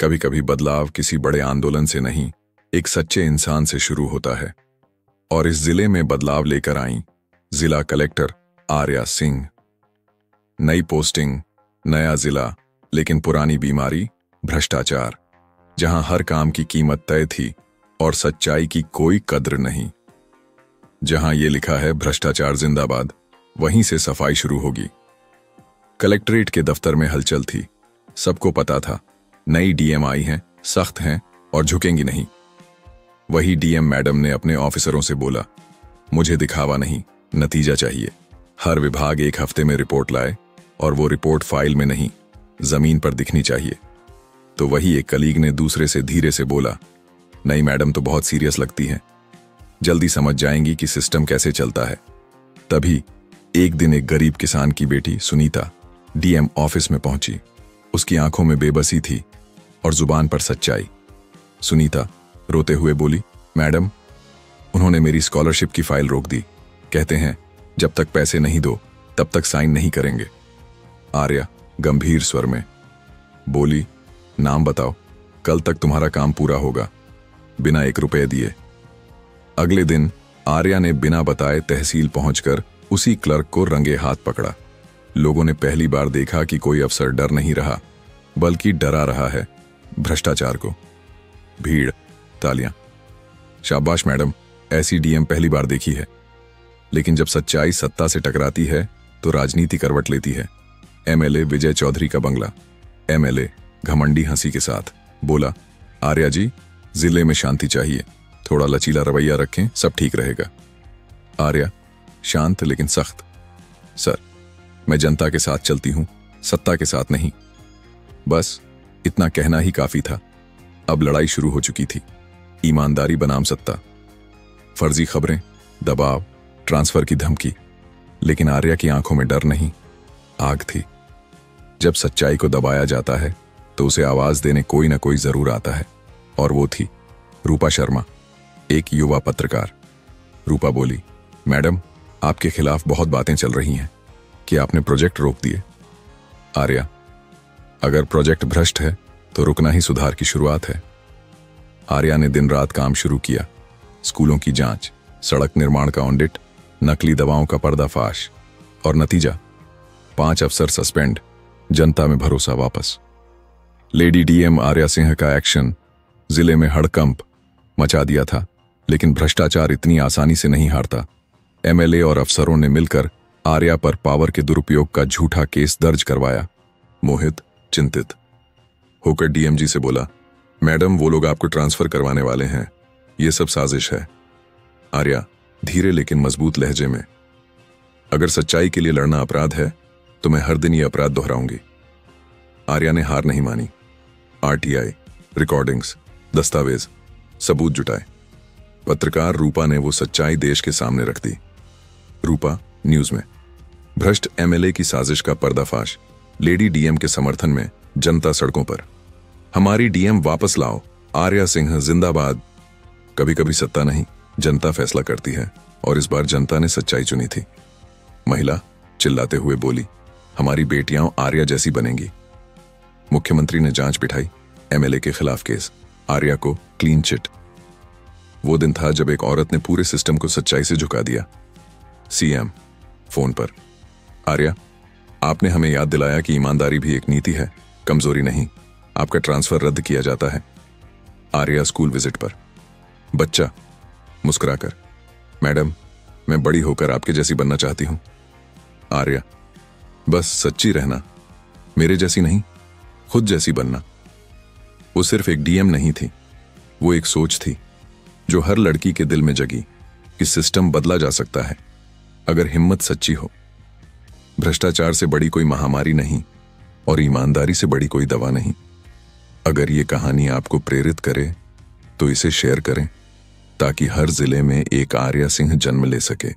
कभी कभी बदलाव किसी बड़े आंदोलन से नहीं, एक सच्चे इंसान से शुरू होता है। और इस जिले में बदलाव लेकर आईं जिला कलेक्टर आर्या सिंह। नई पोस्टिंग, नया जिला, लेकिन पुरानी बीमारी भ्रष्टाचार। जहां हर काम की कीमत तय थी और सच्चाई की कोई कद्र नहीं। जहां ये लिखा है भ्रष्टाचार जिंदाबाद, वहीं से सफाई शुरू होगी। कलेक्ट्रेट के दफ्तर में हलचल थी। सबको पता था नई डीएम आई हैं, सख्त हैं और झुकेंगी नहीं। वही डीएम मैडम ने अपने ऑफिसरों से बोला, मुझे दिखावा नहीं, नतीजा चाहिए। हर विभाग एक हफ्ते में रिपोर्ट लाए और वो रिपोर्ट फाइल में नहीं, जमीन पर दिखनी चाहिए। तो वही एक कलीग ने दूसरे से धीरे से बोला, नई मैडम तो बहुत सीरियस लगती हैं, जल्दी समझ जाएंगी कि सिस्टम कैसे चलता है। तभी एक दिन एक गरीब किसान की बेटी सुनीता डीएम ऑफिस में पहुंची। उसकी आंखों में बेबसी थी और जुबान पर सच्चाई। सुनीता रोते हुए बोली, मैडम, उन्होंने मेरी स्कॉलरशिप की फाइल रोक दी। कहते हैं जब तक पैसे नहीं दो तब तक साइन नहीं करेंगे। आर्या गंभीर स्वर में बोली, नाम बताओ, कल तक तुम्हारा काम पूरा होगा, बिना 1 रुपए दिए। अगले दिन आर्या ने बिना बताए तहसील पहुंचकर उसी क्लर्क को रंगे हाथ पकड़ा। लोगों ने पहली बार देखा कि कोई अफसर डर नहीं रहा, बल्कि डरा रहा है भ्रष्टाचार को। भीड़, तालियां। शाबाश मैडम, ऐसी डीएम पहली बार देखी है। लेकिन जब सच्चाई सत्ता से टकराती है तो राजनीति करवट लेती है। एमएलए विजय चौधरी का बंगला। एमएलए घमंडी हंसी के साथ बोला, आर्या जी, जिले में शांति चाहिए, थोड़ा लचीला रवैया रखें, सब ठीक रहेगा। आर्या शांत लेकिन सख्त, सर, मैं जनता के साथ चलती हूं, सत्ता के साथ नहीं। बस इतना कहना ही काफी था। अब लड़ाई शुरू हो चुकी थी। ईमानदारी बनाम सत्ता, फर्जी खबरें, दबाव, ट्रांसफर की धमकी। लेकिन आर्या की आंखों में डर नहीं, आग थी। जब सच्चाई को दबाया जाता है तो उसे आवाज देने कोई ना कोई जरूर आता है। और वो थी रूपा शर्मा, एक युवा पत्रकार। रूपा बोली, मैडम, आपके खिलाफ बहुत बातें चल रही हैं कि आपने प्रोजेक्ट रोक दिए। आर्या, अगर प्रोजेक्ट भ्रष्ट है तो रुकना ही सुधार की शुरुआत है। आर्या ने दिन रात काम शुरू किया। स्कूलों की जांच, सड़क निर्माण का ऑडिट, नकली दवाओं का पर्दाफाश। और नतीजा, 5 अफसर सस्पेंड, जनता में भरोसा वापस। लेडी डीएम आर्या सिंह का एक्शन जिले में हड़कंप मचा दिया था। लेकिन भ्रष्टाचार इतनी आसानी से नहीं हारता। एमएलए और अफसरों ने मिलकर आर्या पर पावर के दुरुपयोग का झूठा केस दर्ज करवाया। मोहित चिंतित होकर डीएमजी से बोला, मैडम, वो लोग आपको ट्रांसफर करवाने वाले हैं, ये सब साजिश है। आर्या धीरे लेकिन मजबूत लहजे में, अगर सच्चाई के लिए लड़ना अपराध है तो मैं हर दिन ये अपराध दोहराऊंगी। आर्या ने हार नहीं मानी। आरटीआई, रिकॉर्डिंग्स, दस्तावेज, सबूत जुटाए। पत्रकार रूपा ने वो सच्चाई देश के सामने रख दी। रूपा न्यूज में, भ्रष्ट एमएलए की साजिश का पर्दाफाश। लेडी डीएम के समर्थन में जनता सड़कों पर। हमारी डीएम वापस लाओ, आर्या सिंह जिंदाबाद। कभी कभी सत्ता नहीं, जनता फैसला करती है और इस बार जनता ने सच्चाई चुनी थी। महिला चिल्लाते हुए बोली, हमारी बेटियां आर्या जैसी बनेंगी। मुख्यमंत्री ने जांच बिठाई, एमएलए के खिलाफ केस, आर्या को क्लीन चिट। वो दिन था जब एक औरत ने पूरे सिस्टम को सच्चाई से झुका दिया। सीएम फोन पर, आर्या, आपने हमें याद दिलाया कि ईमानदारी भी एक नीति है, कमजोरी नहीं। आपका ट्रांसफर रद्द किया जाता है। आर्या स्कूल विजिट पर। बच्चा मुस्कुराकर, मैडम, मैं बड़ी होकर आपके जैसी बनना चाहती हूं। आर्या, बस सच्ची रहना, मेरे जैसी नहीं, खुद जैसी बनना। वो सिर्फ एक डीएम नहीं थी, वो एक सोच थी जो हर लड़की के दिल में जगी कि सिस्टम बदला जा सकता है अगर हिम्मत सच्ची हो। भ्रष्टाचार से बड़ी कोई महामारी नहीं और ईमानदारी से बड़ी कोई दवा नहीं। अगर ये कहानी आपको प्रेरित करे तो इसे शेयर करें ताकि हर जिले में एक आर्या सिंह जन्म ले सके।